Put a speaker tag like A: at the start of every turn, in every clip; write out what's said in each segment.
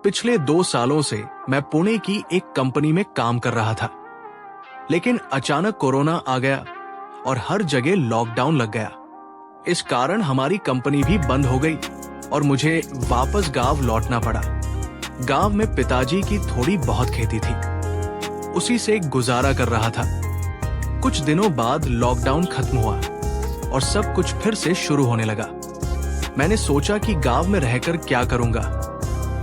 A: पिछले 2 सालों से मैं पुणे की एक कंपनी में काम कर रहा था, लेकिन अचानक कोरोना आ गया और हर जगह लॉकडाउन लग गया। इस कारण हमारी कंपनी भी बंद हो गई और मुझे वापस गांव लौटना पड़ा। गांव में पिताजी की थोड़ी बहुत खेती थी, उसी से गुजारा कर रहा था। कुछ दिनों बाद लॉकडाउन खत्म हुआ और सब कुछ फिर से शुरू होने लगा। मैंने सोचा कि गांव में रहकर क्या करूंगा,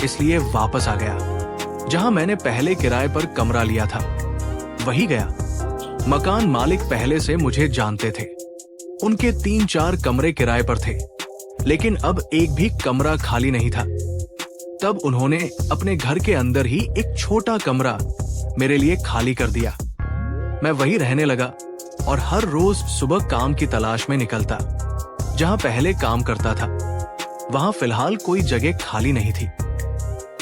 A: इसलिए वापस आ गया। जहां मैंने पहले किराए पर कमरा लिया था, वही गया। मकान मालिक पहले से मुझे जानते थे। उनके 3-4 कमरे किराए पर थे, लेकिन अब एक भी कमरा खाली नहीं था। तब उन्होंने अपने घर के अंदर ही एक छोटा कमरा मेरे लिए खाली कर दिया। मैं वही रहने लगा और हर रोज सुबह काम की तलाश में निकलता। जहां पहले काम करता था, वहां फिलहाल कोई जगह खाली नहीं थी,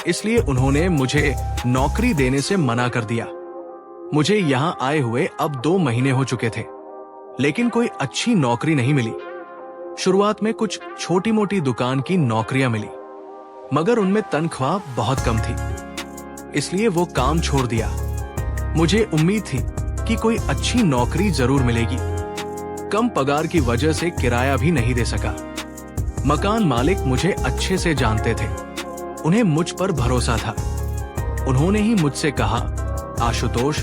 A: इसलिए उन्होंने मुझे नौकरी देने से मना कर दिया। मुझे यहां आए हुए अब 2 महीने हो चुके थे, लेकिन कोई अच्छी नौकरी नहीं मिली। शुरुआत में कुछ छोटी मोटी दुकान की नौकरियां मिली, मगर उनमें तनख्वाह बहुत कम थी, इसलिए वो काम छोड़ दिया। मुझे उम्मीद थी कि कोई अच्छी नौकरी जरूर मिलेगी। कम पगार की वजह से किराया भी नहीं दे सका। मकान मालिक मुझे अच्छे से जानते थे, उन्हें मुझ पर भरोसा था। उन्होंने ही मुझसे कहा, आशुतोष,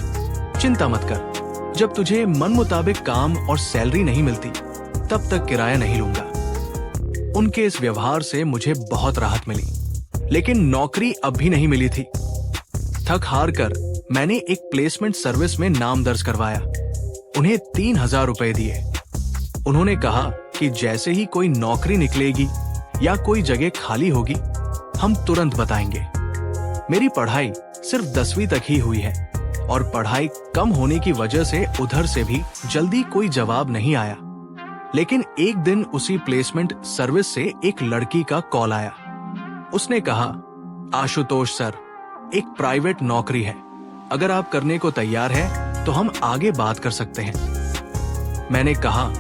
A: चिंता मत कर, जब तुझे मन मुताबिक काम और सैलरी नहीं मिलती, तब तक किराया नहीं लूंगा। उनके इस व्यवहार से मुझे बहुत राहत मिली, लेकिन नौकरी अब भी नहीं मिली थी। थक हार कर मैंने एक प्लेसमेंट सर्विस में नाम दर्ज करवाया। उन्हें 3,000 रुपए दिए। उन्होंने कहा कि जैसे ही कोई नौकरी निकलेगी या कोई जगह खाली होगी, हम तुरंत बताएंगे। मेरी पढ़ाई सिर्फ 10वीं तक ही हुई है और पढ़ाई कम होने की वजह से उधर से भी जल्दी कोई जवाब नहीं आया। लेकिन एक दिन उसी प्लेसमेंट सर्विस से एक लड़की का कॉल आया। उसने कहा, आशुतोष सर, एक प्राइवेट नौकरी है, अगर आप करने को तैयार हैं तो हम आगे बात कर सकते हैं। मैंने कहा,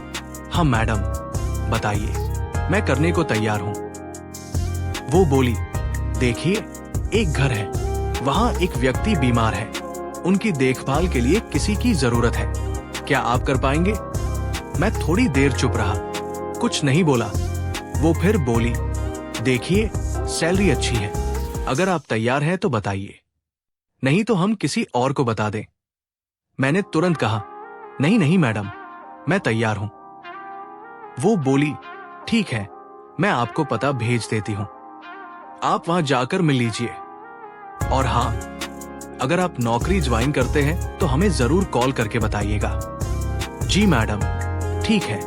A: हाँ मैडम, बताइए, मैं करने को तैयार हूं। वो बोली, देखिए, एक घर है, वहां एक व्यक्ति बीमार है, उनकी देखभाल के लिए किसी की जरूरत है, क्या आप कर पाएंगे? मैं थोड़ी देर चुप रहा, कुछ नहीं बोला। वो फिर बोली, देखिए, सैलरी अच्छी है, अगर आप तैयार हैं तो बताइए, नहीं तो हम किसी और को बता दें। मैंने तुरंत कहा, नहीं नहीं मैडम, मैं तैयार हूं। वो बोली, ठीक है, मैं आपको पता भेज देती हूं, आप वहां जाकर मिल लीजिए। और हाँ, अगर आप नौकरी ज्वाइन करते हैं तो हमें जरूर कॉल करके बताइएगा। जी मैडम, ठीक है,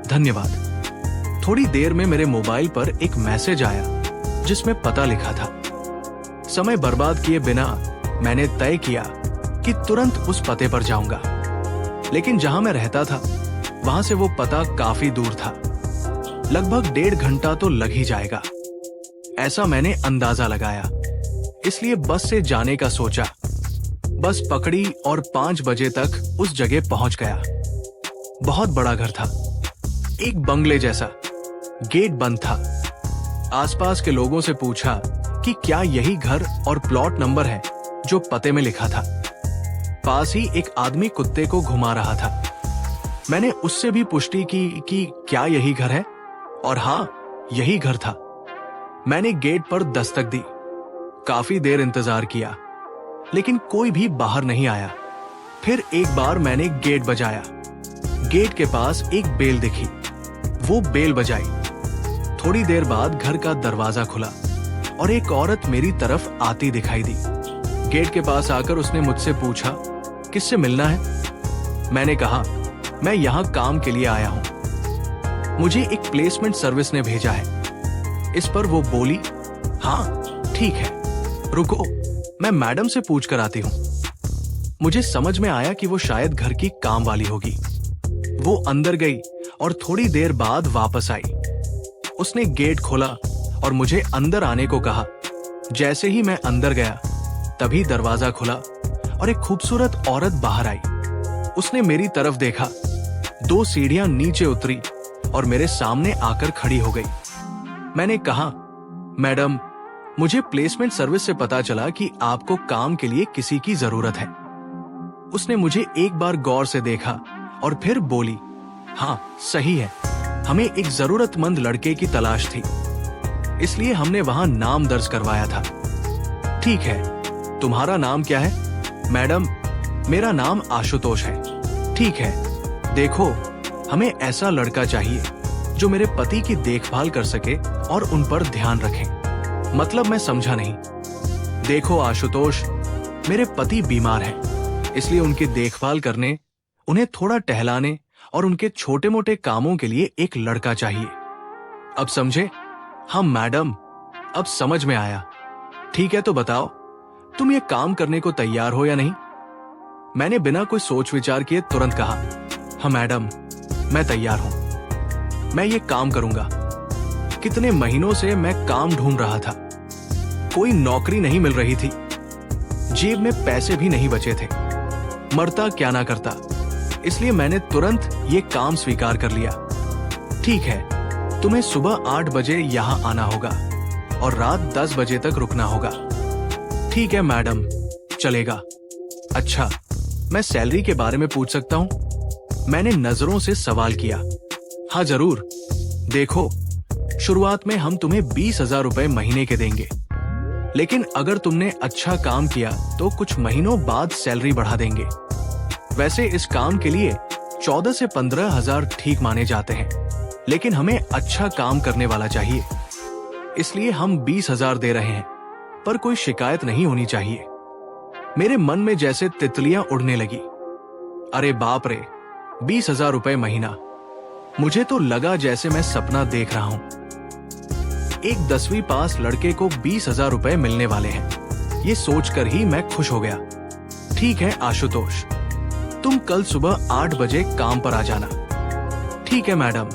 A: धन्यवाद। थोड़ी देर में मेरे मोबाइल पर एक मैसेज आया जिसमें पता लिखा था। समय बर्बाद किए बिना मैंने तय किया कि तुरंत उस पते पर जाऊंगा, लेकिन जहां मैं रहता था वहां से वो पता काफी दूर था। लगभग 1.5 घंटा तो लग ही जाएगा, ऐसा मैंने अंदाजा लगाया, इसलिए बस से जाने का सोचा। बस पकड़ी और 5 बजे तक उस जगह पहुंच गया। बहुत बड़ा घर था, एक बंगले जैसा। गेट बंद था। आसपास के लोगों से पूछा कि क्या यही घर और प्लॉट नंबर है जो पते में लिखा था। पास ही एक आदमी कुत्ते को घुमा रहा था। मैंने उससे भी पुष्टि की कि क्या यही घर है, और हाँ, यही घर था। मैंने गेट पर दस्तक दी। काफी देर इंतजार किया, लेकिन कोई भी बाहर नहीं आया। फिर एक बार मैंने गेट बजाया। गेट के पास एक बेल दिखी, वो बेल बजाई। थोड़ी देर बाद घर का दरवाजा खुला और एक औरत मेरी तरफ आती दिखाई दी। गेट के पास आकर उसने मुझसे पूछा, किससे मिलना है? मैंने कहा, मैं यहाँ काम के लिए आया हूँ, मुझे एक प्लेसमेंट सर्विस ने भेजा है। इस पर वो बोली, हाँ ठीक है, रुको, मैं मैडम से पूछ कर आती हूँ। मुझे समझ में आया कि वो शायद घर की काम वाली होगी। वो अंदर गई और थोड़ी देर बाद वापस आई। उसने गेट खोला और मुझे अंदर आने को कहा। जैसे ही मैं अंदर गया, तभी दरवाजा खुला और एक खूबसूरत औरत बाहर आई। उसने मेरी तरफ देखा, 2 सीढ़ियां नीचे उतरी और मेरे सामने आकर खड़ी हो गई। मैंने कहा, मैडम, मुझे प्लेसमेंट सर्विस से पता चला कि आपको काम के लिए किसी की जरूरत है। उसने मुझे एक बार गौर से देखा और फिर बोली, हाँ सही है, हमें एक जरूरतमंद लड़के की तलाश थी, इसलिए हमने वहां नाम दर्ज करवाया था। ठीक है, तुम्हारा नाम क्या है? मैडम, मेरा नाम आशुतोष है। ठीक है, देखो, हमें ऐसा लड़का चाहिए जो मेरे पति की देखभाल कर सके और उन पर ध्यान रखे। मतलब मैं समझा नहीं। देखो आशुतोष, मेरे पति बीमार हैं, इसलिए उनकी देखभाल करने, उन्हें थोड़ा टहलाने और उनके छोटे मोटे कामों के लिए एक लड़का चाहिए। अब समझे? हाँ मैडम, अब समझ में आया। ठीक है, तो बताओ, तुम ये काम करने को तैयार हो या नहीं? मैंने बिना कोई सोच विचार किए तुरंत कहा, हाँ मैडम, मैं तैयार हूं, मैं ये काम करूंगा। कितने महीनों से मैं काम ढूंढ रहा था, कोई नौकरी नहीं मिल रही थी, जेब में पैसे भी नहीं बचे थे, मरता क्या ना करता, इसलिए मैंने तुरंत ये काम स्वीकार कर लिया। ठीक है, तुम्हें सुबह 8 बजे यहाँ आना होगा और रात 10 बजे तक रुकना होगा। ठीक है मैडम, चलेगा। अच्छा, मैं सैलरी के बारे में पूछ सकता हूँ? मैंने नजरों से सवाल किया। हाँ जरूर। देखो, शुरुआत में हम तुम्हें 20,000 रुपए महीने के देंगे, लेकिन अगर तुमने अच्छा काम किया तो कुछ महीनों बाद सैलरी बढ़ा देंगे। वैसे इस काम के लिए 14 से 15,000 ठीक माने जाते हैं, लेकिन हमें अच्छा काम करने वाला चाहिए, इसलिए हम 20,000 दे रहे हैं, पर कोई शिकायत नहीं होनी चाहिए। मेरे मन में जैसे तितलियां उड़ने लगी। अरे बाप रे, 20,000 रुपए महीना! मुझे तो लगा जैसे मैं सपना देख रहा हूं। एक 10वीं पास लड़के को 20,000 रुपए मिलने वाले हैं, ये सोचकर ही मैं खुश हो गया। ठीक है आशुतोष, तुम कल सुबह 8 बजे काम पर आ जाना। ठीक है मैडम।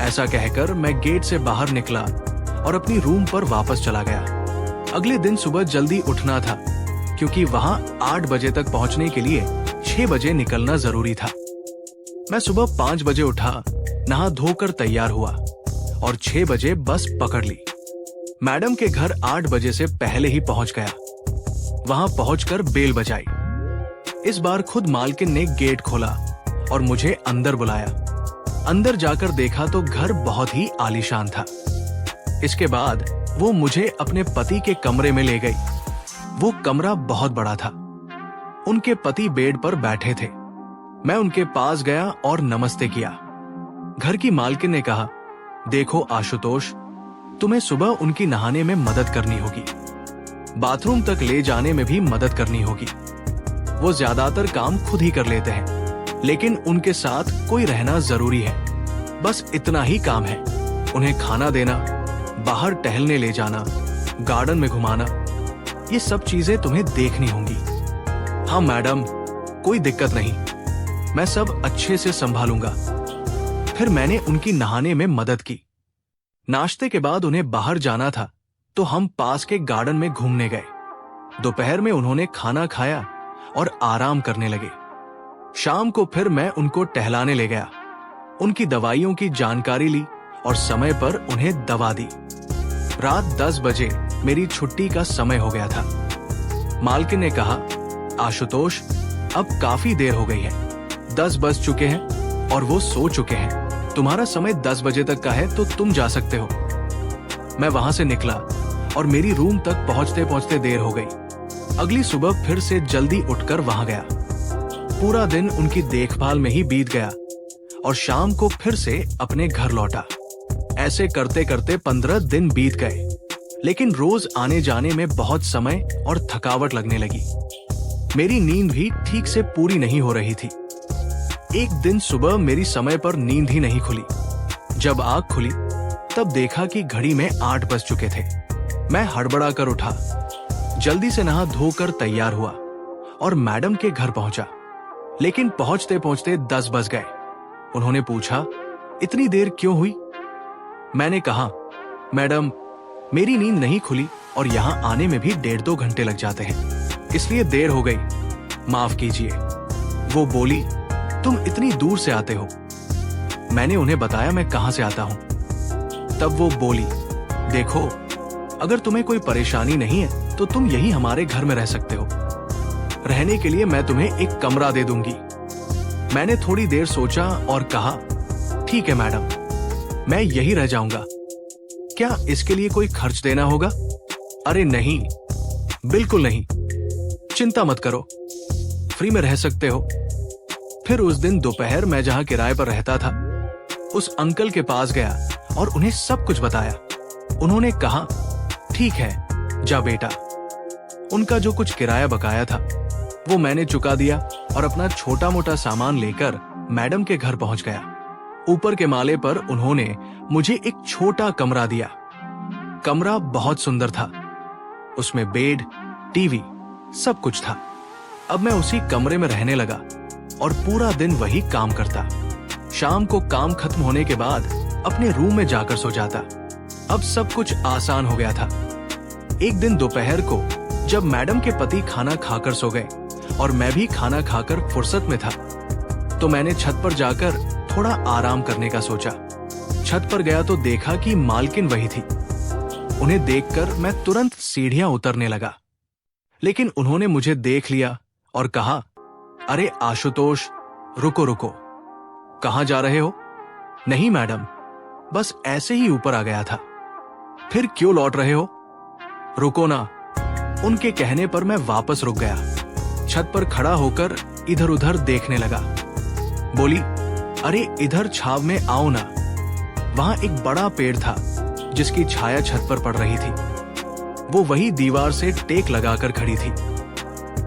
A: ऐसा कहकर मैं गेट से बाहर निकला और अपनी रूम पर वापस चला गया। अगले दिन सुबह जल्दी उठना था, क्योंकि वहां 8 बजे तक पहुंचने के लिए 6 बजे निकलना जरूरी था। मैं सुबह 5 बजे उठा, नहा धोकर तैयार हुआ और 6 बजे बस पकड़ ली। मैडम के घर 8 बजे से पहले ही पहुंच गया। वहां पहुंचकर बेल बजाई। इस बार खुद मालकिन ने गेट खोला और मुझे अंदर बुलाया। अंदर जाकर देखा तो घर बहुत ही आलीशान था। इसके बाद वो मुझे अपने पति के कमरे में ले गई। वो कमरा बहुत बड़ा था। उनके पति बेड पर बैठे थे। मैं उनके पास गया और नमस्ते किया। घर की मालकिन ने कहा, देखो आशुतोष, तुम्हें सुबह उनकी नहाने में मदद करनी होगी, बाथरूम तक ले जाने में भी मदद करनी होगी। वो ज्यादातर काम खुद ही कर लेते हैं, लेकिन उनके साथ कोई रहना जरूरी है। बस इतना ही काम है। उन्हें खाना देना, बाहर टहलने ले जाना, गार्डन में घुमाना, ये सब चीजें तुम्हें देखनी होंगी। हाँ मैडम, कोई दिक्कत नहीं, मैं सब अच्छे से संभालूंगा। फिर मैंने उनकी नहाने में मदद की। नाश्ते के बाद उन्हें बाहर जाना था, तो हम पास के गार्डन में घूमने गए। दोपहर में उन्होंने खाना खाया और आराम करने लगे। शाम को फिर मैं उनको टहलाने ले गया, उनकी दवाइयों की जानकारी ली और समय पर उन्हें दवा दी। रात 10 बजे मेरी छुट्टी का समय हो गया था। मालकिन ने कहा, आशुतोष, अब काफी देर हो गई है, 10 बज चुके हैं और वो सो चुके हैं। तुम्हारा समय 10 बजे तक का है, तो तुम जा सकते हो। मैं वहां से निकला और मेरी रूम तक पहुंचते पहुंचते देर हो गई। अगली सुबह फिर से जल्दी उठकर वहां गया। पूरा दिन उनकी देखभाल में ही बीत गया और शाम को फिर से अपने घर लौटा। ऐसे करते करते 15 दिन बीत गए, लेकिन रोज आने जाने में बहुत समय और थकावट लगने लगी। मेरी नींद भी ठीक से पूरी नहीं हो रही थी। एक दिन सुबह मेरी समय पर नींद ही नहीं खुली। जब आंख खुली तब देखा कि घड़ी में 8 बज चुके थे। मैं हड़बड़ा कर उठा, जल्दी से नहा धोकर तैयार हुआ और मैडम के घर पहुंचा, लेकिन पहुंचते पहुंचते 10 बज गए। उन्होंने पूछा, इतनी देर क्यों हुई? मैंने कहा, मैडम, मेरी नींद नहीं खुली और यहाँ आने में भी 1.5-2 घंटे लग जाते हैं, इसलिए देर हो गई, माफ कीजिए। वो बोली, तुम इतनी दूर से आते हो? मैंने उन्हें बताया मैं कहां से आता हूं। तब वो बोली, देखो, अगर तुम्हें कोई परेशानी नहीं है तो तुम यही हमारे घर में रह सकते हो। रहने के लिए मैं तुम्हें एक कमरा दे दूंगी। मैंने थोड़ी देर सोचा और कहा, ठीक है मैडम, मैं यही रह जाऊंगा। क्या इसके लिए कोई खर्च देना होगा? अरे नहीं, बिल्कुल नहीं, चिंता मत करो, फ्री में रह सकते हो। फिर उस दिन दोपहर मैं जहां किराए पर रहता था, उस अंकल के पास गया और उन्हें सब कुछ बताया। उन्होंने कहा, ठीक है, जा बेटा। उनका जो कुछ किराया बकाया था वो मैंने चुका दिया और अपना छोटा मोटा सामान लेकर मैडम के घर पहुंच गया। ऊपर के माले पर उन्होंने मुझे एक छोटा कमरा दिया। कमरा बहुत सुंदर था, उसमें बेड, टीवी, सब कुछ था। अब मैं उसी कमरे में रहने लगा और पूरा दिन वही काम करता। शाम को काम खत्म होने के बाद अपने रूम में जाकर सो जाता। अब सब कुछ आसान हो गया था। एक दिन दोपहर को जब मैडम के पति खाना खाकर सो गए और मैं भी खाना खाकर फुर्सत में था, तो मैंने छत पर जाकर थोड़ा आराम करने का सोचा। छत पर गया तो देखा कि मालकिन वही थी। उन्हें देखकर मैं तुरंत सीढ़ियां उतरने लगा, लेकिन उन्होंने मुझे देख लिया और कहा, अरे आशुतोष, रुको रुको, कहां जा रहे हो? नहीं मैडम, बस ऐसे ही ऊपर आ गया था। फिर क्यों लौट रहे हो? रुको ना। उनके कहने पर मैं वापस रुक गया। छत पर खड़ा होकर इधर उधर देखने लगा। बोली, अरे इधर छाव में आओ ना। वहां एक बड़ा पेड़ था जिसकी छाया छत पर पड़ रही थी। वो वही दीवार से टेक लगाकर खड़ी थी।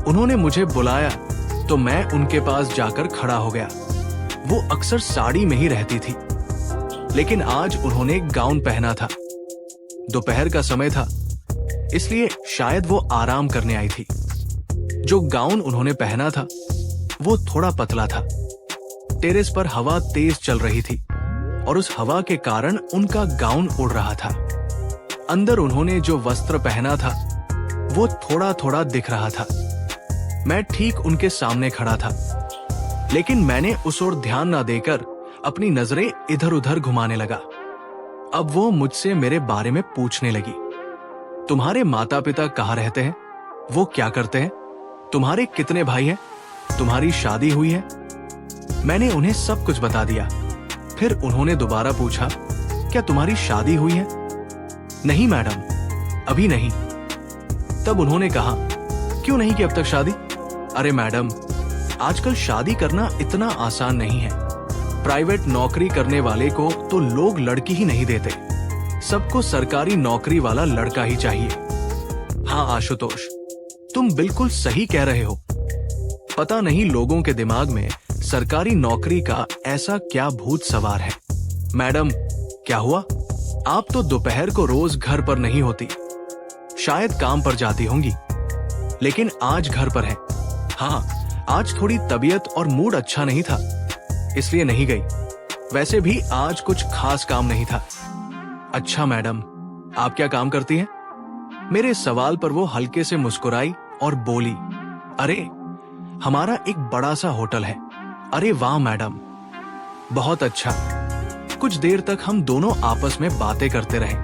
A: उन्होंने मुझे बुलाया तो मैं उनके पास जाकर खड़ा हो गया। वो अक्सर साड़ी में ही रहती थी, लेकिन आज उन्होंने गाउन पहना था। दोपहर का समय था, इसलिए शायद वो आराम करने आई थी। जो गाउन उन्होंने पहना था वो थोड़ा पतला था। टेरेस पर हवा तेज चल रही थी और उस हवा के कारण उनका गाउन उड़ रहा था। अंदर उन्होंने जो वस्त्र पहना था वो थोड़ा थोड़ा दिख रहा था। मैं ठीक उनके सामने खड़ा था, लेकिन मैंने उस ओर ध्यान ना देकर अपनी नजरें इधर उधर घुमाने लगा। अब वो मुझसे मेरे बारे में पूछने लगी। तुम्हारे माता पिता कहाँ रहते हैं? वो क्या करते हैं? तुम्हारे कितने भाई हैं? तुम्हारी शादी हुई है? मैंने उन्हें सब कुछ बता दिया। फिर उन्होंने दोबारा पूछा, क्या तुम्हारी शादी हुई है? नहीं मैडम, अभी नहीं। तब उन्होंने कहा, क्यों नहीं की अब तक शादी? अरे मैडम, आजकल शादी करना इतना आसान नहीं है। प्राइवेट नौकरी करने वाले को तो लोग लड़की ही नहीं देते। सबको सरकारी नौकरी वाला लड़का ही चाहिए। हाँ आशुतोष, तुम बिल्कुल सही कह रहे हो। पता नहीं लोगों के दिमाग में सरकारी नौकरी का ऐसा क्या भूत सवार है। मैडम, क्या हुआ? आप तो दोपहर को रोज घर पर नहीं होती, शायद काम पर जाती होंगी, लेकिन आज घर पर है। हाँ, आज थोड़ी तबीयत और मूड अच्छा नहीं था, इसलिए नहीं गई। वैसे भी आज कुछ खास काम नहीं था। अच्छा मैडम, आप क्या काम करती हैं? मेरे सवाल पर वो हल्के से मुस्कुराई और बोली, अरे हमारा एक बड़ा सा होटल है। अरे वाह मैडम, बहुत अच्छा। कुछ देर तक हम दोनों आपस में बातें करते रहे,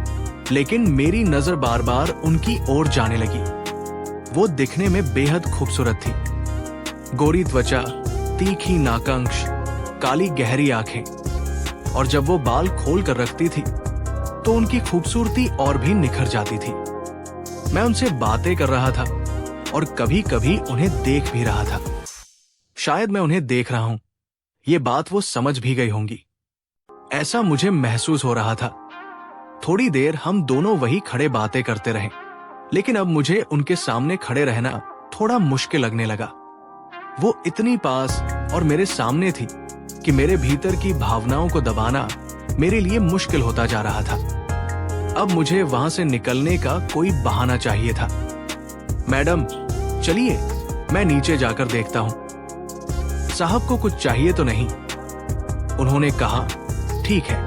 A: लेकिन मेरी नजर बार बार उनकी ओर जाने लगी। वो दिखने में बेहद खूबसूरत थी। गोरी त्वचा, तीखी नाकंश, काली गहरी आंखें, और जब वो बाल खोल कर रखती थी तो उनकी खूबसूरती और भी निखर जाती थी। मैं उनसे बातें कर रहा था और कभी कभी उन्हें देख भी रहा था। शायद मैं उन्हें देख रहा हूं, ये बात वो समझ भी गई होंगी, ऐसा मुझे महसूस हो रहा था। थोड़ी देर हम दोनों वही खड़े बातें करते रहे, लेकिन अब मुझे उनके सामने खड़े रहना थोड़ा मुश्किल लगने लगा। वो इतनी पास और मेरे सामने थी कि मेरे भीतर की भावनाओं को दबाना मेरे लिए मुश्किल होता जा रहा था। अब मुझे वहां से निकलने का कोई बहाना चाहिए था। मैडम, चलिए मैं नीचे जाकर देखता हूं। साहब को कुछ चाहिए तो नहीं? उन्होंने कहा, ठीक है।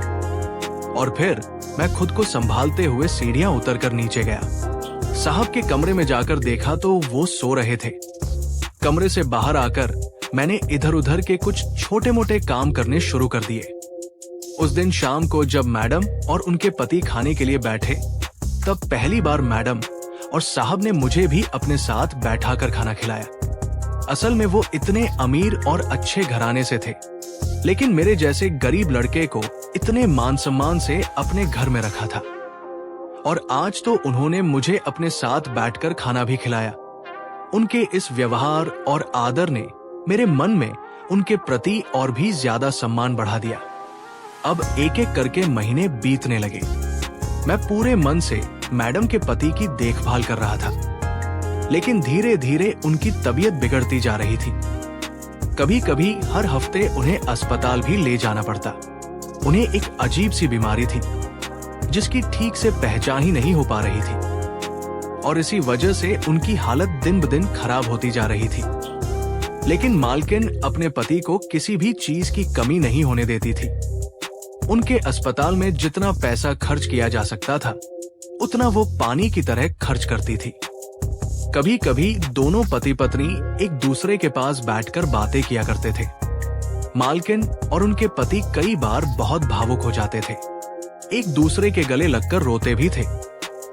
A: और फिर मैं खुद को संभालते हुए सीढ़ियां उतरकर नीचे गया। साहब के कमरे में जाकर देखा तो वो सो रहे थे। कमरे से बाहर आकर मैंने इधर उधर के कुछ छोटे मोटे काम करने शुरू कर दिए। उस दिन शाम को जब मैडम और उनके पति खाने के लिए बैठे, तब पहली बार मैडम और साहब ने मुझे भी अपने साथ बैठाकर खाना खिलाया। असल में वो इतने अमीर और अच्छे घराने से थे, लेकिन मेरे जैसे गरीब लड़के को इतने मान सम्मान से अपने घर में रखा था। और आज तो उन्होंने मुझे अपने साथ बैठकर खाना भी खिलाया। उनके इस व्यवहार और आदर ने मेरे मन में उनके प्रति और भी ज्यादा सम्मान बढ़ा दिया। अब एक एक करके महीने बीतने लगे। मैं पूरे मन से मैडम के पति की देखभाल कर रहा था, लेकिन धीरे धीरे उनकी तबीयत बिगड़ती जा रही थी। कभी कभी हर हफ्ते उन्हें अस्पताल भी ले जाना पड़ता। उन्हें एक अजीब सी बीमारी थी जिसकी ठीक से पहचान ही नहीं हो पा रही थी, और इसी वजह से उनकी हालत दिन ब दिन खराब होती जा रही थी। लेकिन मालकिन अपने पति को किसी भी चीज की कमी नहीं होने देती थी। उनके अस्पताल में जितना पैसा खर्च किया जा सकता था, उतना वो पानी की तरह खर्च करती थी। कभी कभी दोनों पति पत्नी एक दूसरे के पास बैठकर बातें किया करते थे। मालकिन और उनके पति कई बार बहुत भावुक हो जाते थे, एक दूसरे के गले लगकर रोते भी थे।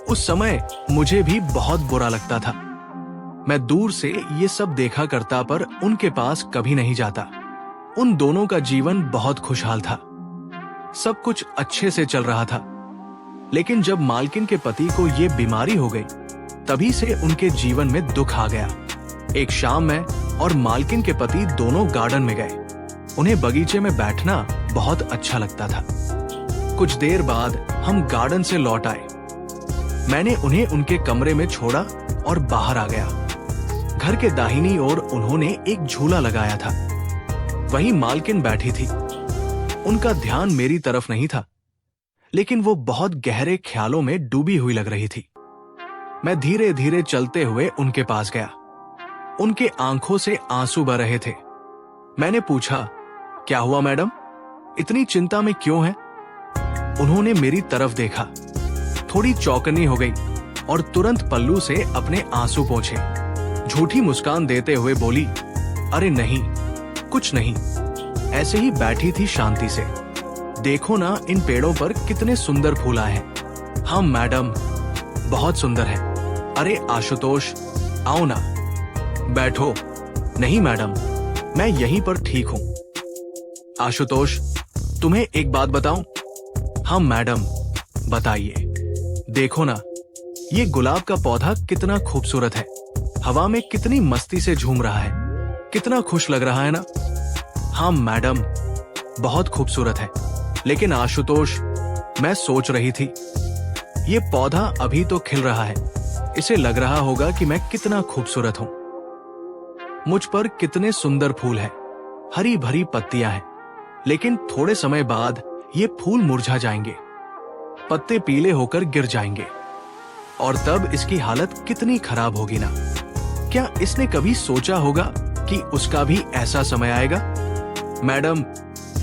A: उस समय मुझे भी बहुत बुरा लगता था। मैं दूर से ये सब देखा करता, पर उनके पास कभी नहीं जाता। उन दोनों का जीवन बहुत खुशहाल था, सब कुछ अच्छे से चल रहा था। लेकिन जब मालकिन के पति को ये बीमारी हो गई, तभी से उनके जीवन में दुख आ गया। एक शाम मैं और मालकिन के पति दोनों गार्डन में गए। उन्हें बगीचे में बैठना बहुत अच्छा लगता था। कुछ देर बाद हम गार्डन से लौट आए। मैंने उन्हें उनके कमरे में छोड़ा और बाहर आ गया। घर के दाहिनी ओर उन्होंने एक झूला लगाया था। वहीं मालकिन बैठी थी। उनका ध्यान मेरी तरफ नहीं था, लेकिन वो बहुत गहरे ख्यालों में डूबी हुई लग रही थी। मैं धीरे धीरे चलते हुए उनके पास गया। उनके आंखों से आंसू बह रहे थे। मैंने पूछा, क्या हुआ मैडम, इतनी चिंता में क्यों हैं? उन्होंने मेरी तरफ देखा, थोड़ी चौकन्नी हो गई और तुरंत पल्लू से अपने आंसू पोंछे। झूठी मुस्कान देते हुए बोली, अरे नहीं, कुछ नहीं, ऐसे ही बैठी थी शांति से। देखो ना, इन पेड़ों पर कितने सुंदर फूल आए हैं। हाँ मैडम, बहुत सुंदर है। अरे आशुतोष, आओ ना, बैठो। नहीं मैडम, मैं यहीं पर ठीक हूँ। आशुतोष, तुम्हें एक बात बताऊं? हाँ मैडम, बताइए। देखो ना, ये गुलाब का पौधा कितना खूबसूरत है, हवा में कितनी मस्ती से झूम रहा है, कितना खुश लग रहा है ना? हाँ मैडम, बहुत खूबसूरत है। लेकिन आशुतोष, मैं सोच रही थी, ये पौधा अभी तो खिल रहा है, इसे लग रहा होगा कि मैं कितना खूबसूरत हूं। मुझ पर कितने सुंदर फूल हैं, हरी भरी पत्तियां हैं, लेकिन थोड़े समय बाद ये फूल मुरझा जाएंगे, पत्ते पीले होकर गिर जाएंगे, और तब इसकी हालत कितनी खराब होगी ना। क्या इसने कभी सोचा होगा कि उसका भी ऐसा समय आएगा? मैडम,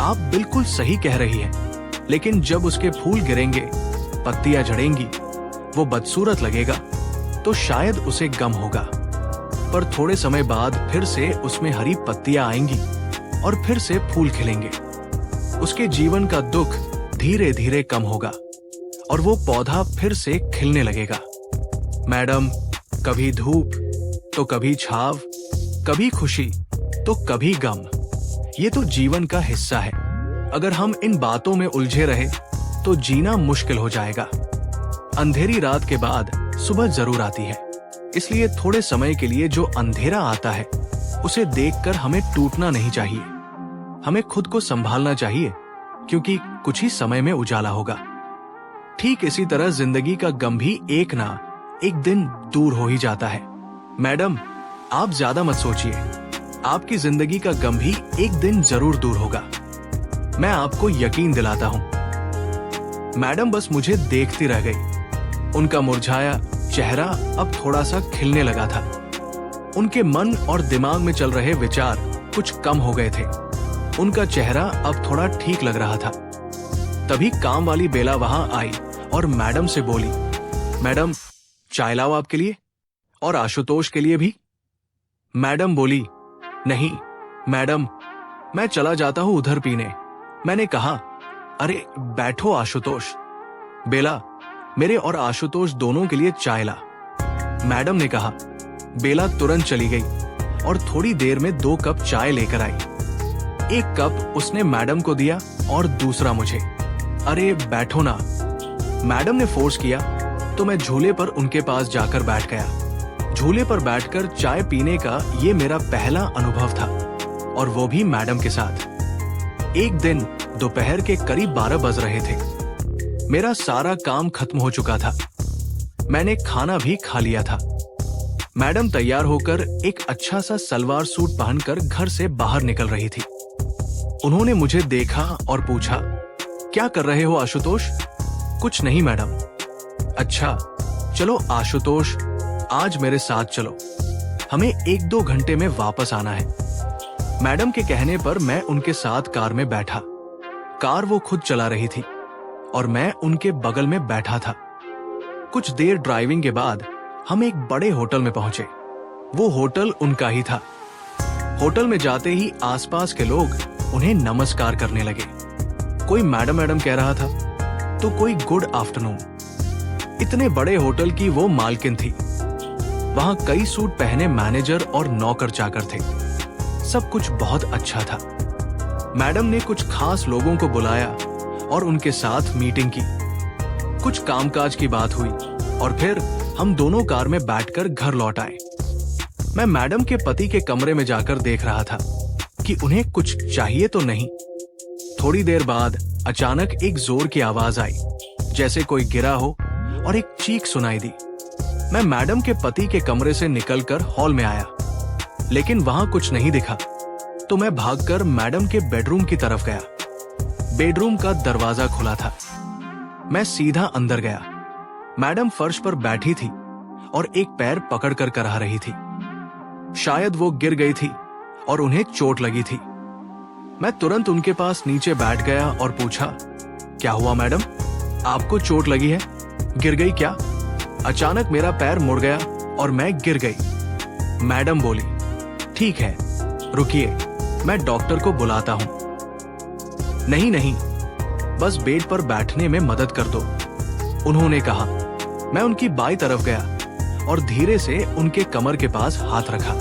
A: आप बिल्कुल सही कह रही हैं, लेकिन जब उसके फूल गिरेंगे, पत्तियां झड़ेंगी, वो बदसूरत लगेगा, तो शायद उसे गम होगा। पर थोड़े समय बाद फिर से उसमें हरी पत्तियां आएंगी और फिर से फूल खिलेंगे। उसके जीवन का दुख धीरे धीरे कम होगा और वो पौधा फिर से खिलने लगेगा। मैडम, कभी धूप तो कभी छाव, कभी खुशी तो कभी गम, ये तो जीवन का हिस्सा है। अगर हम इन बातों में उलझे रहे तो जीना मुश्किल हो जाएगा। अंधेरी रात के बाद सुबह जरूर आती है, इसलिए थोड़े समय के लिए जो अंधेरा आता है, उसे देखकर हमें टूटना नहीं चाहिए। हमें खुद को संभालना चाहिए, क्योंकि कुछ ही समय में उजाला होगा। ठीक इसी तरह जिंदगी का गम भी एक ना एक दिन दूर हो ही जाता है। मैडम, आप ज्यादा मत सोचिए, आपकी जिंदगी का गम भी एक दिन जरूर दूर होगा, मैं आपको यकीन दिलाता हूं। मैडम बस मुझे देखती रह गई। उनका मुरझाया चेहरा अब थोड़ा सा खिलने लगा था। उनके मन और दिमाग में चल रहे विचार कुछ कम हो गए थे। उनका चेहरा अब थोड़ा ठीक लग रहा था। तभी काम वाली बेला वहां आई और मैडम से बोली, मैडम, चाय लाओ आपके लिए और आशुतोष के लिए भी। मैडम बोली, नहीं मैडम, मैं चला जाता हूं उधर पीने। मैंने कहा, अरे बैठो आशुतोष। बेला, मेरे और आशुतोष दोनों के लिए चाय ला। मैडम ने कहा। बेला तुरंत चली गई और थोड़ी देर में 2 कप चाय लेकर आई। एक कप उसने मैडम को दिया और दूसरा मुझे। अरे बैठो ना। मैडम ने फोर्स किया तो मैं झूले पर उनके पास जाकर बैठ गया। झूले पर बैठकर चाय पीने का ये मेरा पहला अनुभव था, और वो भी मैडम के साथ। एक दिन दोपहर के करीब 12 बज रहे थे। मेरा सारा काम खत्म हो चुका था। मैंने खाना भी खा लिया था। मैडम तैयार होकर एक अच्छा सा सलवार सूट पहनकर घर से बाहर निकल रही थी। उन्होंने मुझे देखा और पूछा, क्या कर रहे हो आशुतोष? कुछ नहीं मैडम। अच्छा चलो आशुतोष, आज मेरे साथ चलो, हमें 1-2 घंटे में वापस आना है। मैडम के कहने पर मैं उनके साथ कार में बैठा। कार वो खुद चला रही थी और मैं उनके बगल में बैठा था। कुछ देर ड्राइविंग के बाद हम एक बड़े होटल में पहुंचे। वो होटल उनका ही था। होटल में जाते ही आसपास के लोग उन्हें नमस्कार करने लगे। कोई मैडम मैडम कह रहा था तो कोई गुड आफ्टरनून। इतने बड़े होटल की वो मालकिन थी। वहां कई सूट पहने मैनेजर और नौकर चाकर थे। सब कुछ बहुत अच्छा था। मैडम ने कुछ खास लोगों को बुलाया और उनके साथ मीटिंग की। कुछ कामकाज की बात हुई और फिर हम दोनों कार में बैठकर घर लौट आए। मैं मैडम के पति के कमरे में जाकर देख रहा था कि उन्हें कुछ चाहिए तो नहीं। थोड़ी देर बाद अचानक एक जोर की आवाज आई, जैसे कोई गिरा हो, और एक चीख सुनाई दी। मैं मैडम के पति के कमरे से निकलकर हॉल में आया, लेकिन वहां कुछ नहीं दिखा। तो मैं भागकर मैडम के बेडरूम की तरफ गया। बेडरूम का दरवाजा खुला था। मैं सीधा अंदर गया। मैडम फर्श पर बैठी थी और एक पैर पकड़कर कराह रही थी। शायद वो गिर गई थी और उन्हें चोट लगी थी। मैं तुरंत उनके पास नीचे बैठ गया और पूछा, क्या हुआ मैडम? आपको चोट लगी है? गिर गई क्या? अचानक मेरा पैर मुड़ गया और मैं गिर गई। मैडम बोली, ठीक है, रुकिए, मैं डॉक्टर को बुलाता हूं। नहीं नहीं, बस बेड पर बैठने में मदद कर दो, उन्होंने कहा। मैं उनकी बाईं तरफ गया और धीरे से उनके कमर के पास हाथ रखा।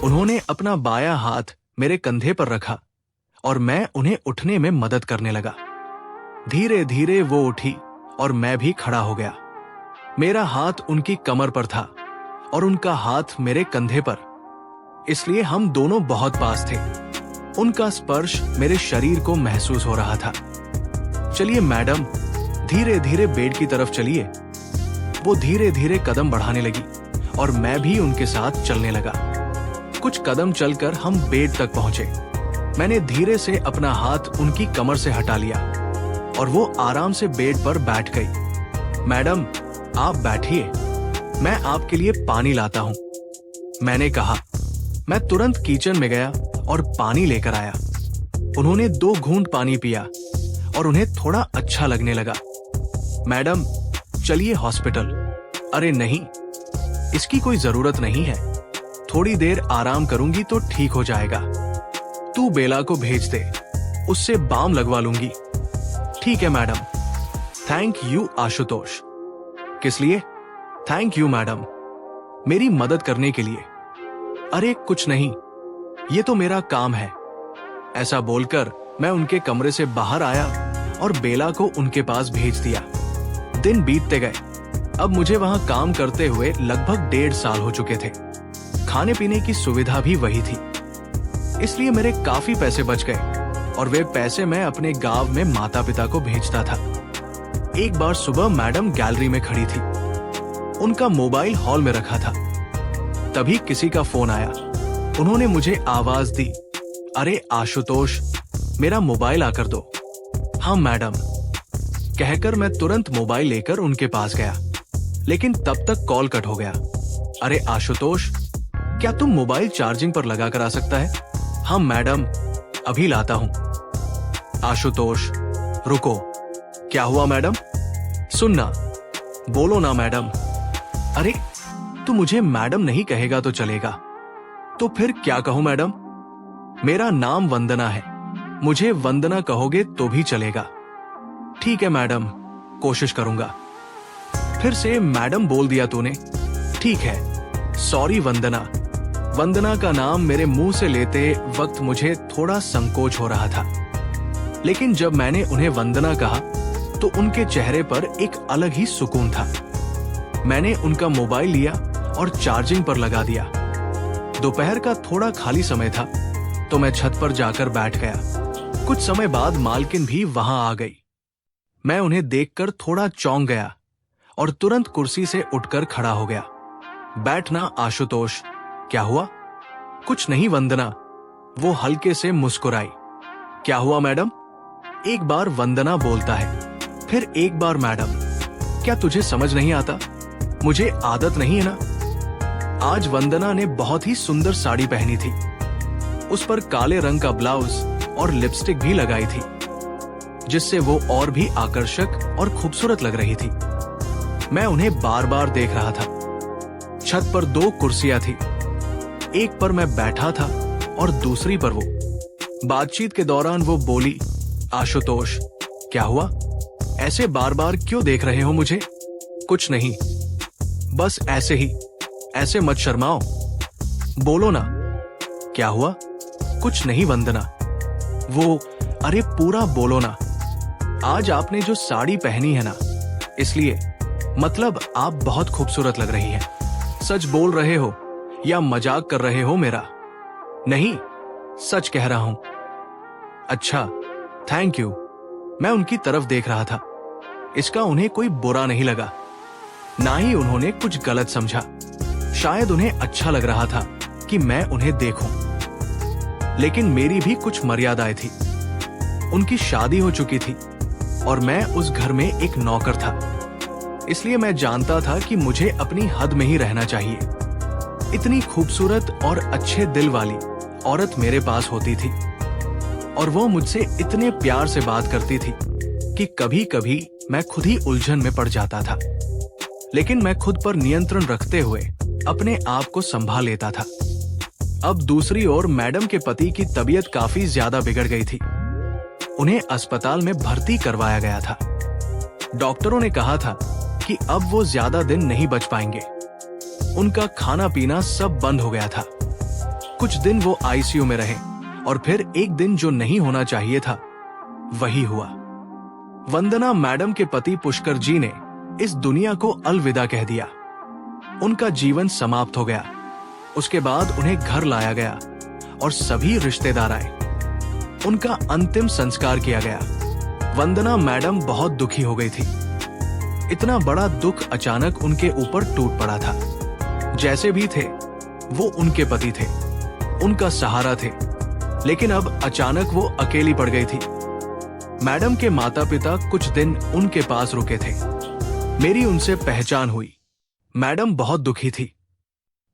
A: उन्होंने अपना बायां हाथ मेरे कंधे पर रखा और मैं उन्हें उठने में मदद करने लगा। धीरे धीरे वो उठी और मैं भी खड़ा हो गया। मेरा हाथ उनकी कमर पर था और उनका हाथ मेरे कंधे पर, इसलिए हम दोनों बहुत पास थे। उनका स्पर्श मेरे शरीर को महसूस हो रहा था। चलिए मैडम, धीरे धीरे बेड की तरफ चलिए। वो धीरे धीरे कदम बढ़ाने लगी और मैं भी उनके साथ चलने लगा। कुछ कदम चलकर हम बेड तक पहुंचे। मैंने धीरे से अपना हाथ उनकी कमर से हटा लिया और वो आराम से बेड पर बैठ गई। मैडम, आप बैठिए, मैं आपके लिए पानी लाता हूं, मैंने कहा। मैं तुरंत किचन में गया और पानी लेकर आया। उन्होंने 2 घूंट पानी पिया और उन्हें थोड़ा अच्छा लगने लगा। मैडम, चलिए हॉस्पिटल। अरे नहीं, इसकी कोई जरूरत नहीं है, थोड़ी देर आराम करूंगी तो ठीक हो जाएगा। तू बेला को भेज दे, उससे बाम लगवा लूंगी। ठीक है मैडम। Thank you Ashutosh. किस लिए? थैंक यू मैडम, मेरी मदद करने के लिए। अरे कुछ नहीं, ये तो मेरा काम है। ऐसा बोलकर मैं उनके कमरे से बाहर आया और बेला को उनके पास भेज दिया। दिन बीतते गए। अब मुझे वहां काम करते हुए लगभग 1.5 साल हो चुके थे। खाने पीने की सुविधा भी वही थी, इसलिए मेरे काफी पैसे बच गए और वे पैसे मैं अपने गांव में माता पिता को भेजता था। एक बार सुबह मैडम गैलरी में खड़ी थी। उनका मोबाइल हॉल में रखा था। तभी किसी का फोन आया। उन्होंने मुझे आवाज दी, अरे आशुतोष, मेरा मोबाइल आकर दो। हाँ मैडम, कहकर मैं तुरंत मोबाइल लेकर उनके पास गया, लेकिन तब तक कॉल कट हो गया। अरे आशुतोष, क्या तुम मोबाइल चार्जिंग पर लगा कर आ सकता है? हाँ मैडम, अभी लाता हूं। आशुतोष, रुको। क्या हुआ मैडम? सुनना। बोलो ना मैडम। अरे तू मुझे मैडम नहीं कहेगा तो चलेगा, तो फिर क्या कहूं मैडम? मेरा नाम वंदना है, मुझे वंदना कहोगे तो भी चलेगा। ठीक है मैडम, कोशिश करूंगा। फिर से मैडम बोल दिया तूने। ठीक है, सॉरी वंदना। वंदना का नाम मेरे मुंह से लेते वक्त मुझे थोड़ा संकोच हो रहा था, लेकिन जब मैंने उन्हें वंदना कहा तो उनके चेहरे पर एक अलग ही सुकून था। मैंने उनका मोबाइल लिया और चार्जिंग पर लगा दिया। दोपहर का थोड़ा खाली समय था तो मैं छत पर जाकर बैठ गया। कुछ समय बाद मालकिन भी वहां आ गई। मैं उन्हें देखकर थोड़ा चौंक गया और तुरंत कुर्सी से उठकर खड़ा हो गया। बैठना आशुतोष। क्या हुआ? कुछ नहीं वंदना। वो हल्के से मुस्कुराई। क्या हुआ मैडम? एक बार वंदना बोलता है, फिर एक बार मैडम। क्या तुझे समझ नहीं आता? मुझे आदत नहीं है ना। आज वंदना ने बहुत ही सुंदर साड़ी पहनी थी। उस पर काले रंग का ब्लाउज और लिपस्टिक भी लगाई थी, जिससे वो और भी आकर्षक और खूबसूरत लग रही थी। मैं उन्हें बार बार देख रहा था। छत पर 2 कुर्सियां थी, एक पर मैं बैठा था और दूसरी पर वो। बातचीत के दौरान वो बोली, आशुतोष क्या हुआ? ऐसे बार बार क्यों देख रहे हो मुझे? कुछ नहीं, बस ऐसे ही। ऐसे मत शर्माओ, बोलो ना। क्या हुआ? कुछ नहीं वंदना। वो, अरे पूरा बोलो ना। आज आपने जो साड़ी पहनी है ना, इसलिए, मतलब आप बहुत खूबसूरत लग रही हैं। सच बोल रहे हो या मजाक कर रहे हो मेरा? नहीं, सच कह रहा हूं। अच्छा, थैंक यू। मैं उनकी तरफ देख रहा था। इसका उन्हें कोई बुरा नहीं लगा, ना ही उन्होंने कुछ गलत समझा। शायद उन्हें अच्छा लग रहा था कि मैं उन्हें देखूं। लेकिन मेरी भी कुछ मर्यादाएं थी। उनकी शादी हो चुकी थी और मैं उस घर में एक नौकर था, इसलिए मैं जानता था कि मुझे अपनी हद में ही रहना चाहिए। इतनी खूबसूरत और अच्छे दिल वाली औरत मेरे पास होती थी और वो मुझसे इतने प्यार से बात करती थी कि कभी कभी मैं खुद ही उलझन में पड़ जाता था। लेकिन मैं खुद पर नियंत्रण रखते हुए अपने आप को संभाल लेता था। अब दूसरी ओर मैडम के पति की तबीयत काफी ज्यादा बिगड़ गई थी। उन्हें अस्पताल में भर्ती करवाया गया था। डॉक्टरों ने कहा था कि अब वो ज्यादा दिन नहीं बच पाएंगे। उनका खाना पीना सब बंद हो गया था। कुछ दिन वो आईसीयू में रहे और फिर एक दिन जो नहीं होना चाहिए था वही हुआ। वंदना मैडम के पति पुष्कर जी ने इस दुनिया को अलविदा कह दिया। उनका जीवन समाप्त हो गया। उसके बाद उन्हें घर लाया गया और सभी रिश्तेदार आए। उनका अंतिम संस्कार किया गया। वंदना मैडम बहुत दुखी हो गई थी। इतना बड़ा दुख अचानक उनके ऊपर टूट पड़ा था। जैसे भी थे, वो उनके पति थे, उनका सहारा थे, लेकिन अब अचानक वो अकेली पड़ गई थी। मैडम के माता पिता कुछ दिन उनके पास रुके थे। मेरी उनसे पहचान हुई। मैडम बहुत दुखी थी।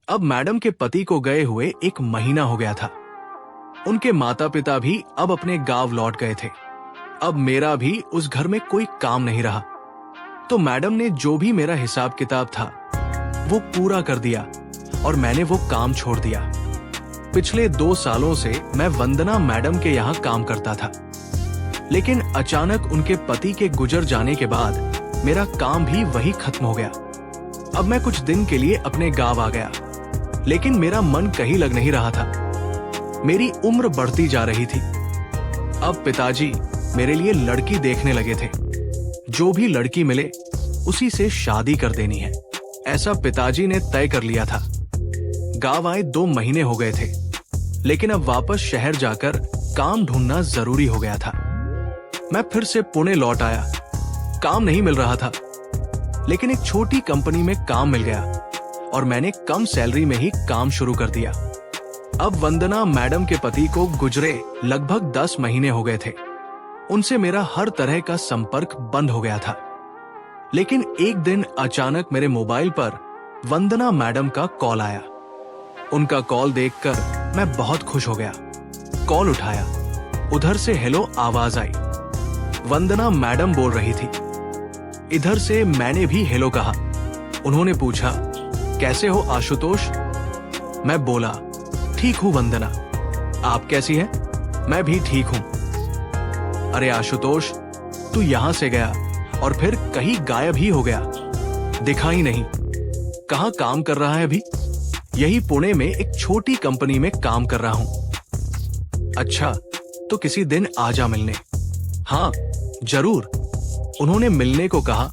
A: अब मैडम के पति को गए हुए 1 महीना हो गया था। उनके माता पिता भी अब अपने गांव लौट गए थे। अब मेरा भी उस घर में कोई काम नहीं रहा, तो मैडम ने जो भी मेरा हिसाब किताब था वो पूरा कर दिया और मैंने वो काम छोड़ दिया। पिछले 2 सालों से मैं वंदना मैडम के यहाँ काम करता था, लेकिन अचानक उनके पति के गुजर जाने के बाद मेरा काम भी वही खत्म हो गया। अब मैं कुछ दिन के लिए अपने गांव आ गया, लेकिन मेरा मन कहीं लग नहीं रहा था। मेरी उम्र बढ़ती जा रही थी। अब पिताजी मेरे लिए लड़की देखने लगे थे। जो भी लड़की मिले उसी से शादी कर देनी है, ऐसा पिताजी ने तय कर लिया था। गांव आए 2 महीने हो गए थे, लेकिन अब वापस शहर जाकर काम ढूंढना जरूरी हो गया था। मैं फिर से पुणे लौट आया। काम नहीं मिल रहा था, लेकिन एक छोटी कंपनी में काम मिल गया और मैंने कम सैलरी में ही काम शुरू कर दिया। अब वंदना मैडम के पति को गुजरे लगभग 10 महीने हो गए थे। उनसे मेरा हर तरह का संपर्क बंद हो गया था। लेकिन एक दिन अचानक मेरे मोबाइल पर वंदना मैडम का कॉल आया। उनका कॉल देखकर मैं बहुत खुश हो गया। कॉल उठाया, उधर से हेलो आवाज आई। वंदना मैडम बोल रही थी। इधर से मैंने भी हेलो कहा। उन्होंने पूछा, कैसे हो आशुतोष? मैं बोला, ठीक हूं वंदना, आप कैसी हैं? मैं भी ठीक हूं। अरे आशुतोष, तू यहां से गया और फिर कहीं गायब ही हो गया। दिखा ही नहीं। कहाँ काम कर रहा है अभी? यही पुणे में एक छोटी कंपनी में काम कर रहा हूं। अच्छा, तो किसी दिन आजा मिलने। हाँ जरूर। उन्होंने मिलने को कहा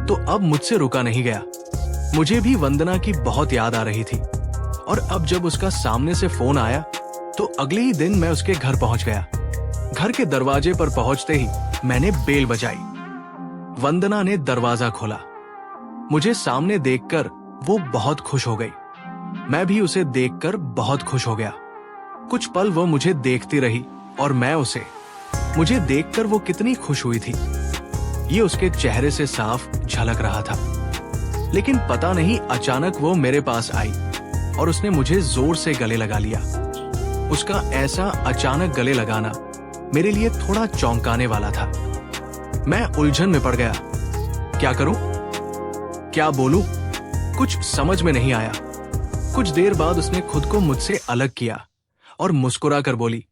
A: तो अब मुझसे रुका नहीं गया। मुझे भी वंदना की बहुत याद आ रही थी और अब जब उसका सामने से फोन आया तो अगले ही दिन मैं उसके घर पहुंच गया। घर के दरवाजे पर पहुंचते ही मैंने बेल बजाई। वंदना ने दरवाजा खोला। मुझे सामने देखकर वो बहुत खुश हो गई। मैं भी उसे देखकर बहुत खुश हो गया। कुछ पल वो मुझे देखती रही और मैं उसे। मुझे देखकर वो कितनी खुश हुई थी ये उसके चेहरे से साफ झलक रहा था। लेकिन पता नहीं अचानक वो मेरे पास आई और उसने मुझे जोर से गले लगा लिया। उसका ऐसा अचानक गले लगाना मेरे लिए थोड़ा चौंकाने वाला था। मैं उलझन में पड़ गया। क्या करूं? क्या बोलूं? कुछ समझ में नहीं आया। कुछ देर बाद उसने खुद को मुझसे अलग किया और मुस्कुरा कर बोली,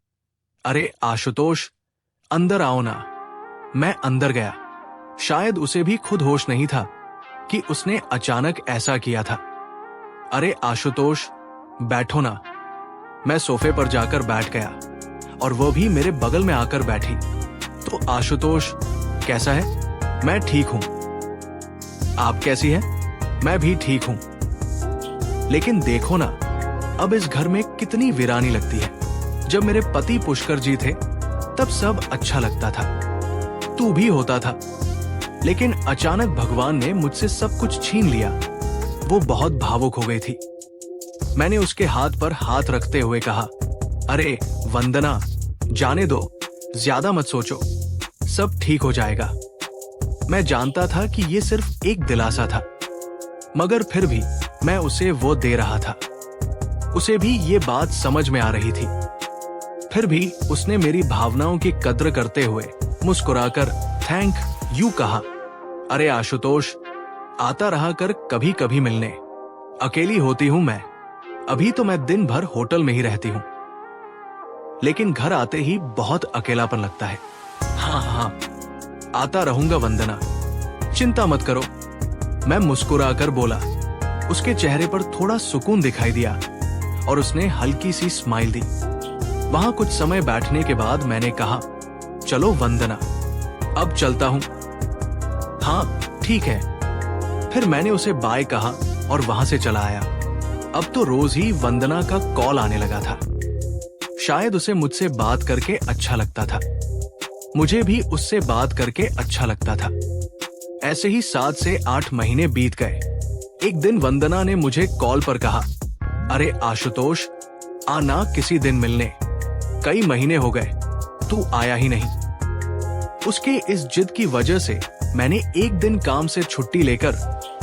A: अरे आशुतोष, अंदर आओ ना। मैं अंदर गया। शायद उसे भी खुद होश नहीं था कि उसने अचानक ऐसा किया था। अरे आशुतोष, बैठो ना। मैं सोफे पर जाकर बैठ गया और वो भी मेरे बगल में आकर बैठी। तो आशुतोष कैसा है? मैं ठीक हूं। आप कैसी हैं? मैं भी ठीक हूं। लेकिन देखो ना, अब इस घर में कितनी वीरानी लगती है। जब मेरे पति पुष्कर जी थे तब सब अच्छा लगता था, तू भी होता था। लेकिन अचानक भगवान ने मुझसे सब कुछ छीन लिया। वो बहुत भावुक हो गई थी। मैंने उसके हाथ पर हाथ रखते हुए कहा, अरे वंदना, जाने दो, ज्यादा मत सोचो, सब ठीक हो जाएगा। मैं जानता था कि ये सिर्फ एक दिलासा था, मगर फिर भी मैं उसे वो दे रहा था। उसे भी ये बात समझ में आ रही थी। फिर भी उसने मेरी भावनाओं की कद्र करते हुए मुस्कुराकर थैंक यू कहा। अरे आशुतोष, आता रहा कर कभी कभी मिलने। अकेली होती हूं मैं। अभी तो मैं दिन भर होटल में ही रहती हूं, लेकिन घर आते ही बहुत अकेलापन लगता है। हाँ, आता रहूंगा वंदना, चिंता मत करो। मैं मुस्कुराकर बोला। उसके चेहरे पर थोड़ा सुकून दिखाई दिया और उसने हल्की सी स्माइल दी। वहां कुछ समय बैठने के बाद मैंने कहा, चलो वंदना, अब चलता हूं। हाँ ठीक है। फिर मैंने उसे बाय कहा और वहां से चला आया। अब तो रोज ही वंदना का कॉल आने लगा था। शायद उसे मुझसे बात करके अच्छा लगता था। मुझे भी उससे बात करके अच्छा लगता था। ऐसे ही 7 से 8 महीने बीत गए। एक दिन वंदना ने मुझे कॉल पर कहा, अरे आशुतोष, आना किसी दिन मिलने। कई महीने हो गए, तू आया ही नहीं। उसके इस जिद की वजह से मैंने एक दिन काम से छुट्टी लेकर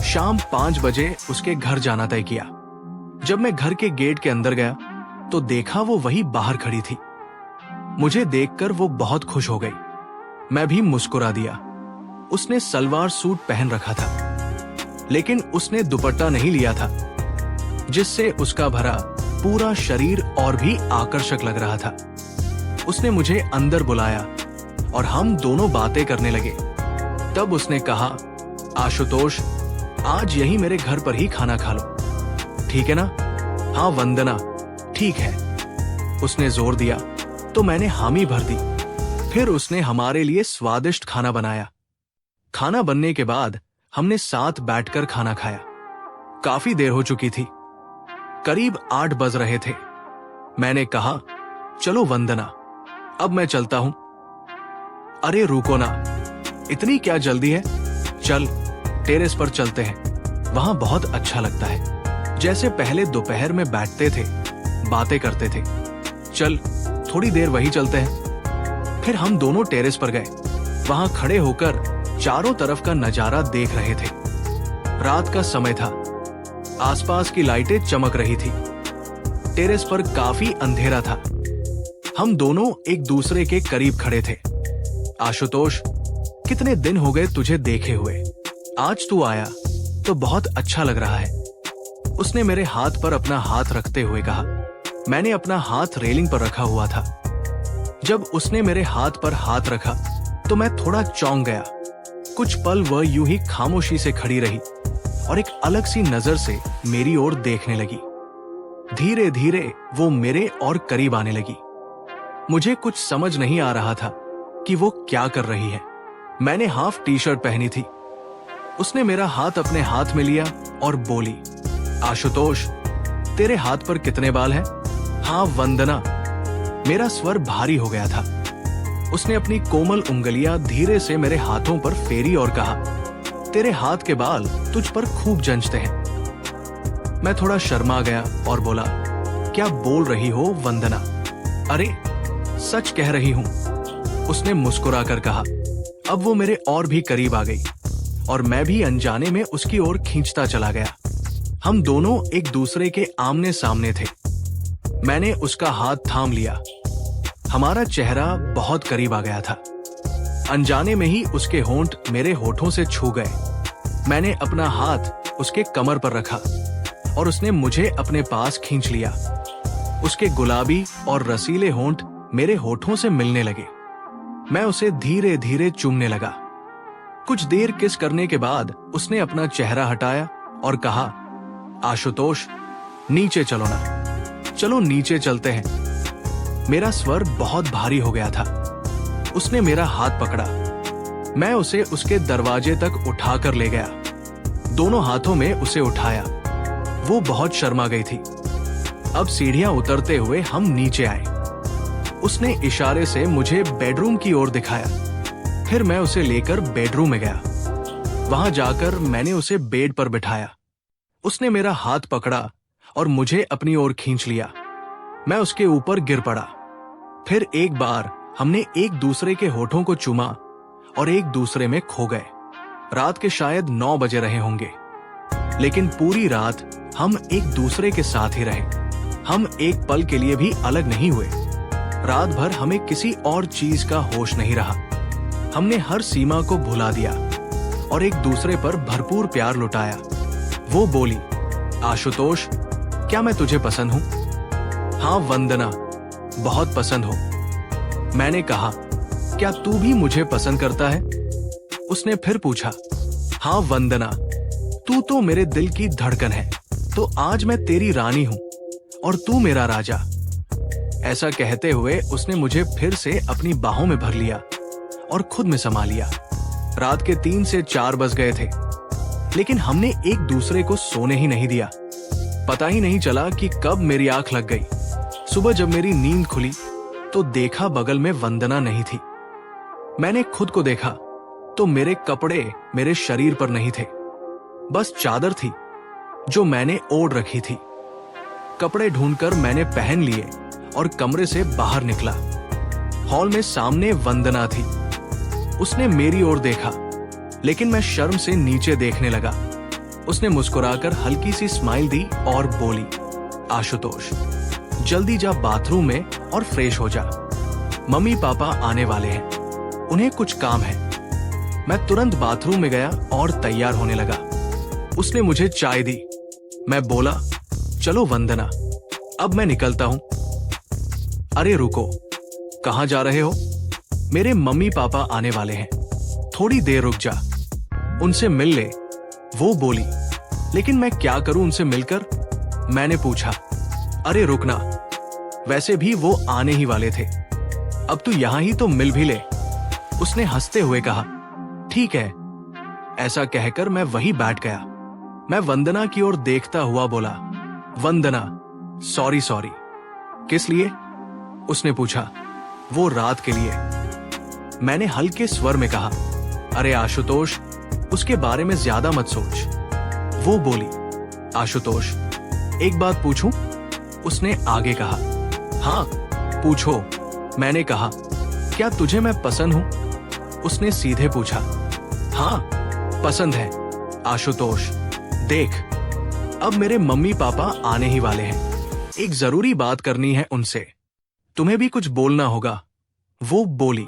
A: शाम 5 बजे उसके घर जाना तय किया। जब मैं घर के गेट के अंदर गया तो देखा वो वही बाहर खड़ी थी। मुझे देखकर वो बहुत खुश हो गई। मैं भी मुस्कुरा दिया। उसने सलवार सूट पहन रखा था, लेकिन उसने दुपट्टा नहीं लिया था, जिससे उसका भरा पूरा शरीर और भी आकर्षक लग रहा था। उसने मुझे अंदर बुलाया और हम दोनों बातें करने लगे। तब उसने कहा, आशुतोष, आज यही मेरे घर पर ही खाना खा लो, ठीक है ना? हाँ वंदना, ठीक है। उसने जोर दिया तो मैंने हामी भर दी। फिर उसने हमारे लिए स्वादिष्ट खाना बनाया। खाना बनने के बाद हमने साथ बैठकर खाना खाया। काफी देर हो चुकी थी, करीब 8 बज रहे थे। मैंने कहा, चलो वंदना, अब मैं चलता हूं। अरे रुको ना, इतनी क्या जल्दी है? चल टेरेस पर चलते हैं, वहां बहुत अच्छा लगता है। जैसे पहले दोपहर में बैठते थे, बातें करते थे। चल थोड़ी देर वही चलते हैं। फिर हम दोनों टेरेस पर गए। वहां खड़े होकर चारों तरफ का नजारा देख रहे थे। रात का समय था, आसपास की लाइटें चमक रही थी। टेरेस पर काफी अंधेरा था। हम दोनों एक दूसरे के करीब खड़े थे। आशुतोष, कितने दिन हो गए तुझे देखे हुए। आज तू आया तो बहुत अच्छा लग रहा है। उसने मेरे हाथ पर अपना हाथ रखते हुए कहा। मैंने अपना हाथ रेलिंग पर रखा हुआ था। जब उसने मेरे हाथ पर हाथ रखा तो मैं थोड़ा चौंक गया। कुछ पल वह यूं ही खामोशी से खड़ी रही। और एक अलग सी नजर से मेरी ओर देखने लगी। धीरे धीरे वो मेरे और करीब आने लगी। मुझे कुछ समझ नहीं आ रहा था कि वो क्या कर रही है। मैंने हाफ टी शर्ट पहनी थी। उसने मेरा हाथ अपने हाथ में लिया और बोली, आशुतोष, तेरे हाथ पर कितने बाल हैं? हाँ वंदना। मेरा स्वर भारी हो गया था। उसने अपनी कोमल उंगलियां धीरे से मेरे हाथों पर फेरी और कहा, तेरे हाथ के बाल तुझ पर खूब जंचते हैं। मैं थोड़ा शर्मा गया और बोला, क्या बोल रही हो वंदना? अरे सच कह रही हूं, उसने मुस्कुराकर कहा। अब वो मेरे और भी करीब आ गई और मैं भी अनजाने में उसकी ओर खींचता चला गया। हम दोनों एक दूसरे के आमने सामने थे। मैंने उसका हाथ थाम लिया। हमारा चेहरा बहुत करीब आ गया था। अनजाने में ही उसके होंठ मेरे होठों से छू गए। मैंने अपना हाथ उसके कमर पर रखा और उसने मुझे अपने पास खींच लिया। उसके गुलाबी और रसीले होंठ मेरे होठों से मिलने लगे। मैं उसे धीरे धीरे चूमने लगा। कुछ देर किस करने के बाद उसने अपना चेहरा हटाया और कहा, आशुतोष, नीचे चलो ना, चलो नीचे चलते हैं। मेरा स्वर बहुत भारी हो गया था। उसने मेरा हाथ पकड़ा। मैं उसे उसके दरवाजे तक उठाकर ले गया। दोनों हाथों में उसे उठाया। वो बहुत शर्मा गई थी। अब सीढ़ियां उतरते हुए हम नीचे आए। उसने इशारे से मुझे बेडरूम की ओर दिखाया। फिर मैं उसे लेकर बेडरूम में गया। वहां जाकर मैंने उसे बेड पर बिठाया। उसने मेरा हाथ पकड़ा और मुझे अपनी ओर खींच लिया। मैं उसके ऊपर गिर पड़ा। फिर एक बार हमने एक दूसरे के होठों को चूमा और एक दूसरे में खो गए। रात के शायद 9 बजे रहे होंगे, लेकिन पूरी रात हम एक दूसरे के साथ ही रहे। हम एक पल के लिए भी अलग नहीं हुए। रात भर हमें किसी और चीज का होश नहीं रहा। हमने हर सीमा को भुला दिया और एक दूसरे पर भरपूर प्यार लुटाया। वो बोली, आशुतोष, क्या मैं तुझे पसंद हूं? हाँ वंदना, बहुत पसंद हो। मैंने कहा, क्या तू भी मुझे पसंद करता है? उसने फिर पूछा। हाँ वंदना, तू तो मेरे दिल की धड़कन है, तो आज मैं तेरी रानी हूं और तू मेरा राजा। ऐसा कहते हुए उसने मुझे फिर से अपनी बाहों में भर लिया और खुद में समा लिया। रात के 3 से 4 बज गए थे, लेकिन हमने एक दूसरे को सोने ही नहीं दिया। पता ही नहीं चला कि कब मेरी आंख लग गई। सुबह जब मेरी नींद खुली तो देखा बगल में वंदना नहीं थी। मैंने खुद को देखा तो मेरे कपड़े मेरे शरीर पर नहीं थे, बस चादर थी जो मैंने ओढ़ रखी थी। कपड़े ढूंढकर मैंने पहन लिए और कमरे से बाहर निकला। हॉल में सामने वंदना थी। उसने मेरी ओर देखा, लेकिन मैं शर्म से नीचे देखने लगा। उसने मुस्कुराकर हल्की सी स्माइल दी और बोली, आशुतोष, जल्दी जा बाथरूम में और फ्रेश हो जा। मम्मी पापा आने वाले हैं, उन्हें कुछ काम है। मैं तुरंत बाथरूम में गया और तैयार होने लगा। उसने मुझे चाय दी। मैं बोला, चलो वंदना, अब मैं निकलता हूं। अरे रुको, कहां जा रहे हो? मेरे मम्मी पापा आने वाले हैं, थोड़ी देर रुक जा, उनसे मिल ले। वो बोली, लेकिन मैं क्या करूं उनसे मिलकर? मैंने पूछा। अरे रुकना, वैसे भी वो आने ही वाले थे, अब तू यहां ही तो मिल भी ले। उसने हंसते हुए कहा, ठीक है। ऐसा कहकर मैं वहीं बैठ गया। मैं वंदना की ओर देखता हुआ बोला, वंदना, सॉरी सॉरी। किस लिए? उसने पूछा। वो रात के लिए। मैंने हल्के स्वर में कहा, अरे आशुतोष, उसके बारे में ज्यादा मत सोच। वो बोली, आशुतोष, एक बात पूछूं? उसने आगे कहा। हाँ पूछो। मैंने कहा, क्या तुझे मैं पसंद हूं? उसने सीधे पूछा। हाँ पसंद है आशुतोष। देख, अब मेरे मम्मी पापा आने ही वाले हैं, एक जरूरी बात करनी है उनसे, तुम्हें भी कुछ बोलना होगा। वो बोली,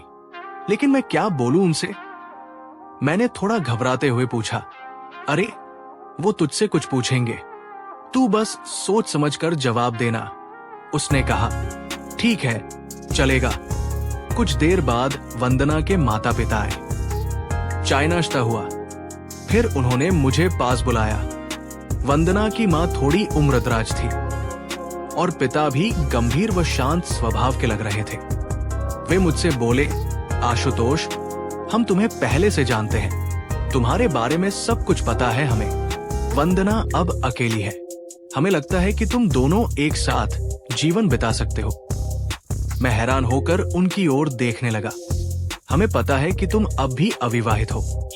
A: लेकिन मैं क्या बोलूं उनसे? मैंने थोड़ा घबराते हुए पूछा। अरे वो तुझसे कुछ पूछेंगे, तू बस सोच समझकर जवाब देना। उसने कहा, ठीक है, चलेगा। कुछ देर बाद वंदना के माता पिता आए। चाय नाश्ता हुआ। फिर उन्होंने मुझे पास बुलाया। वंदना की माँ थोड़ी उम्रदराज थी और पिता भी गंभीर व शांत स्वभाव के लग रहे थे। वे मुझसे बोले, आशुतोष, हम तुम्हें पहले से जानते हैं, तुम्हारे बारे में सब कुछ पता है हमें। वंदना अब अकेली है, हमें लगता है कि तुम दोनों एक साथ जीवन बिता सकते हो। मैं हैरान होकर उनकी ओर देखने लगा। हमें पता है कि तुम अब भी अविवाहित हो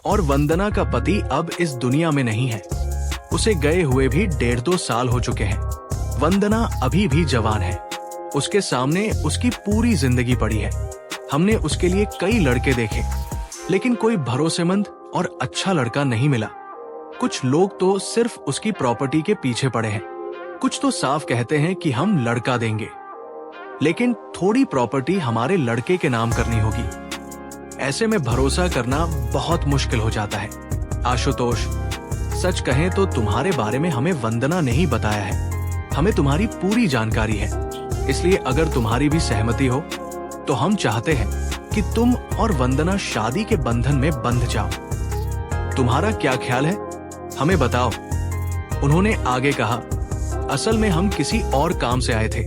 A: और वंदना का पति अब इस दुनिया में नहीं है। उसे गए हुए भी 1.5-2 साल हो चुके हैं। वंदना अभी भी जवान है, उसके सामने उसकी पूरी जिंदगी पड़ी है। हमने उसके लिए कई लड़के देखे, लेकिन कोई भरोसेमंद और अच्छा लड़का नहीं मिला। कुछ लोग तो सिर्फ उसकी प्रॉपर्टी के पीछे पड़े हैं, कुछ तो साफ कहते हैं कि हम लड़का देंगे, लेकिन थोड़ी प्रॉपर्टी हमारे लड़के के नाम करनी होगी। ऐसे में भरोसा करना बहुत मुश्किल हो जाता है। आशुतोष, सच कहें तो तुम्हारे बारे में हमें वंदना ने ही बताया है। हमें तुम्हारी पूरी जानकारी है, इसलिए अगर तुम्हारी भी सहमति हो तो हम चाहते हैं कि तुम और वंदना शादी के बंधन में बंध जाओ। तुम्हारा क्या ख्याल है, हमें बताओ। उन्होंने आगे कहा, असल में हम किसी और काम से आए थे,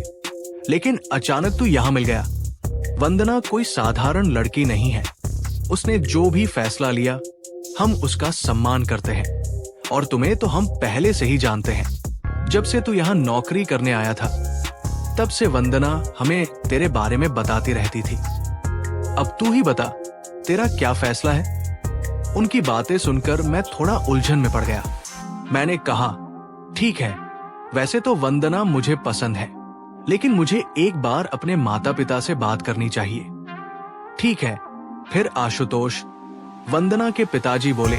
A: लेकिन अचानक तू यहां मिल गया। वंदना कोई साधारण लड़की नहीं है। उसने जो भी फैसला लिया हम उसका सम्मान करते हैं, और तुम्हें तो हम पहले से ही जानते हैं। जब से तू यहाँ नौकरी करने आया था, तब से वंदना हमें तेरे बारे में बताती रहती थी। अब तू ही बता, तेरा क्या फैसला है? उनकी बातें सुनकर मैं थोड़ा उलझन में पड़ गया। मैंने कहा, ठीक है, वैसे तो वंदना मुझे पसंद है, लेकिन मुझे एक बार अपने माता पिता से बात करनी चाहिए। ठीक है, फिर आशुतोष, वंदना के पिताजी बोले,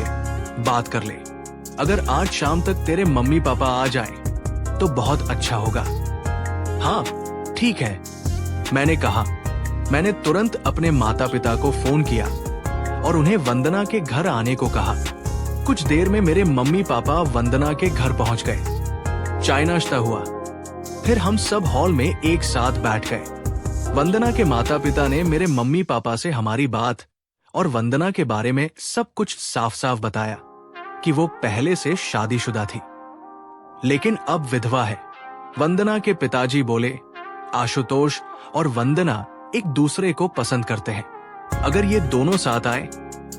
A: बात कर ले। अगर आज शाम तक तेरे मम्मी पापा आ जाएं, तो बहुत अच्छा होगा। हाँ, ठीक है, मैंने कहा। मैंने तुरंत अपने माता पिता को फोन किया और उन्हें वंदना के घर आने को कहा। कुछ देर में मेरे मम्मी पापा वंदना के घर पहुंच गए। चाय नाश्ता हुआ, फिर हम सब हॉल में एक साथ बैठ गए। वंदना के माता पिता ने मेरे मम्मी पापा से हमारी बात और वंदना के बारे में सब कुछ साफ साफ बताया कि वो पहले से शादीशुदा थी, लेकिन अब विधवा है। वंदना के पिताजी बोले, आशुतोष और वंदना एक दूसरे को पसंद करते हैं। अगर ये दोनों साथ आए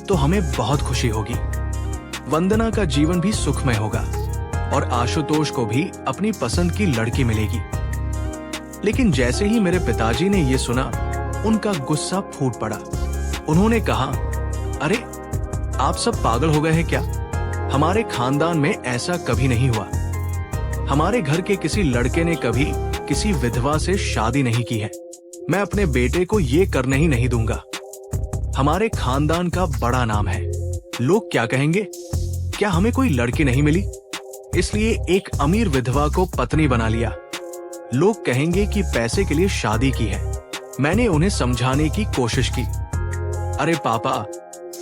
A: तो हमें बहुत खुशी होगी। वंदना का जीवन भी सुखमय होगा और आशुतोष को भी अपनी पसंद की लड़की मिलेगी। लेकिन जैसे ही मेरे पिताजी ने ये सुना, उनका गुस्सा फूट पड़ा। उन्होंने कहा, अरे आप सब पागल हो गए हैं क्या? हमारे खानदान में ऐसा कभी नहीं हुआ। हमारे घर के किसी लड़के ने कभी किसी विधवा से शादी नहीं की है। मैं अपने बेटे को ये करने ही नहीं दूंगा। हमारे खानदान का बड़ा नाम है। लोग क्या कहेंगे? क्या हमें कोई लड़की नहीं मिली, इसलिए एक अमीर विधवा को पत्नी बना लिया? लोग कहेंगे कि पैसे के लिए शादी की है। मैंने उन्हें समझाने की कोशिश की। अरे पापा,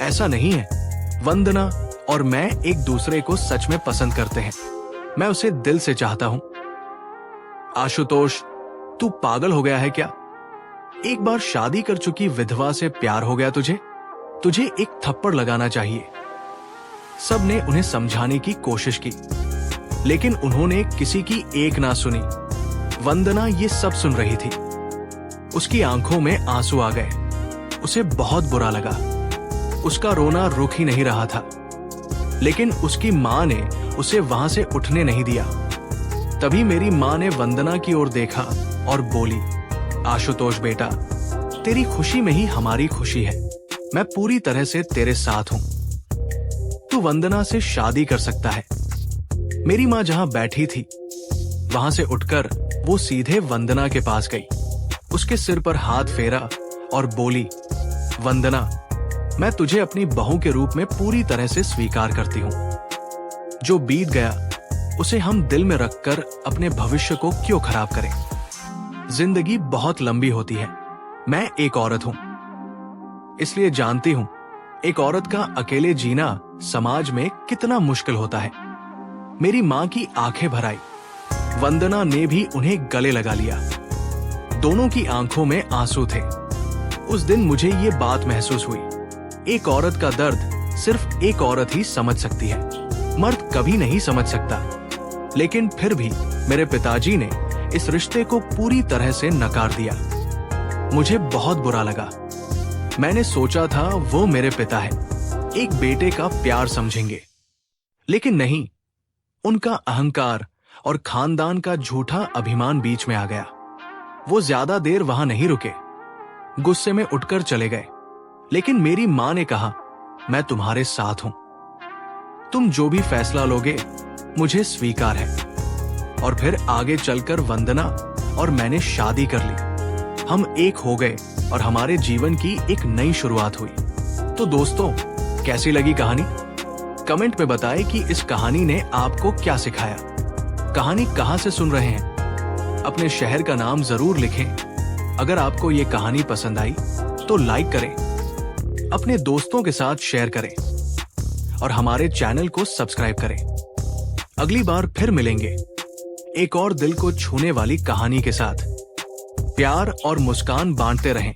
A: ऐसा नहीं है। वंदना और मैं एक दूसरे को सच में पसंद करते हैं। मैं उसे दिल से चाहता हूं। आशुतोष, तू पागल हो गया है क्या? एक बार शादी कर चुकी विधवा से प्यार हो गया तुझे? तुझे एक थप्पड़ लगाना चाहिए। सब ने उन्हें समझाने की कोशिश की, लेकिन उन्होंने किसी की एक ना सुनी। वंदना ये सब सुन रही थी। उसकी आंखों में आंसू आ गए। उसे बहुत बुरा लगा। उसका रोना रुक ही नहीं रहा था, लेकिन उसकी माँ ने उसे वहां से उठने नहीं दिया। तभी मेरी माँ ने वंदना की ओर देखा और बोली, आशुतोष बेटा, तेरी खुशी में ही हमारी खुशी है। मैं पूरी तरह से तेरे साथ हूं। तू वंदना से शादी कर सकता है। मेरी माँ जहां बैठी थी, वहां से उठकर वो सीधे वंदना के पास गई। उसके सिर पर हाथ फेरा और बोली, वंदना, मैं तुझे अपनी बहू के रूप में पूरी तरह से स्वीकार करती हूं। जो बीत गया उसे हम दिल में रखकर अपने भविष्य को क्यों खराब करें? जिंदगी बहुत लंबी होती है। मैं एक औरत हूं, इसलिए जानती हूं एक औरत का अकेले जीना समाज में कितना मुश्किल होता है। मेरी माँ की आंखें भर आई। वंदना ने भी उन्हें गले लगा लिया। दोनों की आंखों में आंसू थे। उस दिन मुझे ये बात महसूस हुई। एक औरत का दर्द सिर्फ एक औरत ही समझ सकती है, मर्द कभी नहीं समझ सकता। लेकिन फिर भी मेरे पिताजी ने इस रिश्ते को पूरी तरह से नकार दिया। मुझे बहुत बुरा लगा। मैंने सोचा था वो मेरे पिता है, एक बेटे का प्यार समझेंगे, लेकिन नहीं, उनका अहंकार और खानदान का झूठा अभिमान बीच में आ गया। वो ज्यादा देर वहां नहीं रुके, गुस्से में उठकर चले गए। लेकिन मेरी मां ने कहा, मैं तुम्हारे साथ हूं, तुम जो भी फैसला लोगे मुझे स्वीकार है। और फिर आगे चलकर वंदना और मैंने शादी कर ली। हम एक हो गए और हमारे जीवन की एक नई शुरुआत हुई। तो दोस्तों, कैसी लगी कहानी? कमेंट में बताएं कि इस कहानी ने आपको क्या सिखाया। कहानी कहां से सुन रहे हैं? अपने शहर का नाम जरूर लिखें। अगर आपको ये कहानी पसंद आई तो लाइक करें, अपने दोस्तों के साथ शेयर करें और हमारे चैनल को सब्सक्राइब करें। अगली बार फिर मिलेंगे एक और दिल को छूने वाली कहानी के साथ। प्यार और मुस्कान बांटते रहें।